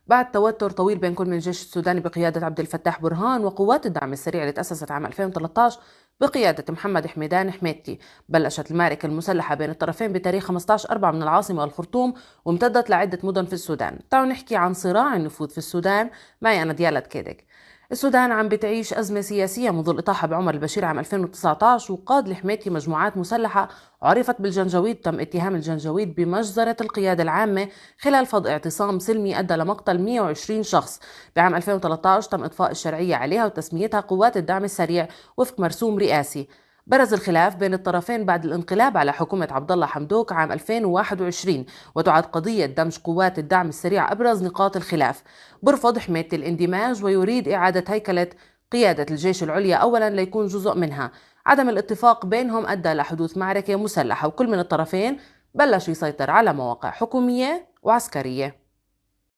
بعد توتر طويل بين كل من الجيش السوداني بقيادة عبد الفتاح برهان وقوات الدعم السريع اللي تأسست عام 2013 بقيادة محمد حميدان حميدتي، بلشت المعركة المسلحة بين الطرفين بتاريخ 15/4 من العاصمة الخرطوم، وامتدت لعدة مدن في السودان. تعالوا نحكي عن صراع النفوذ في السودان. معي أنا ديالا كيدك. السودان عم بتعيش أزمة سياسية منذ الإطاحة بعمر البشير عام 2019، وقاد الحميدتي مجموعات مسلحة عرفت بالجنجويد. تم اتهام الجنجويد بمجزرة القيادة العامة خلال فض اعتصام سلمي أدى لمقتل 120 شخص. بعام 2013 تم إطفاء الشرعية عليها وتسميتها قوات الدعم السريع وفق مرسوم رئاسي. برز الخلاف بين الطرفين بعد الانقلاب على حكومة عبد الله حمدوك عام 2021، وتعد قضية دمج قوات الدعم السريع أبرز نقاط الخلاف. برفض حميدتي الاندماج ويريد إعادة هيكلة قيادة الجيش العليا أولا ليكون جزء منها. عدم الاتفاق بينهم أدى لحدوث معركة مسلحة، وكل من الطرفين بلش يسيطر على مواقع حكومية وعسكرية.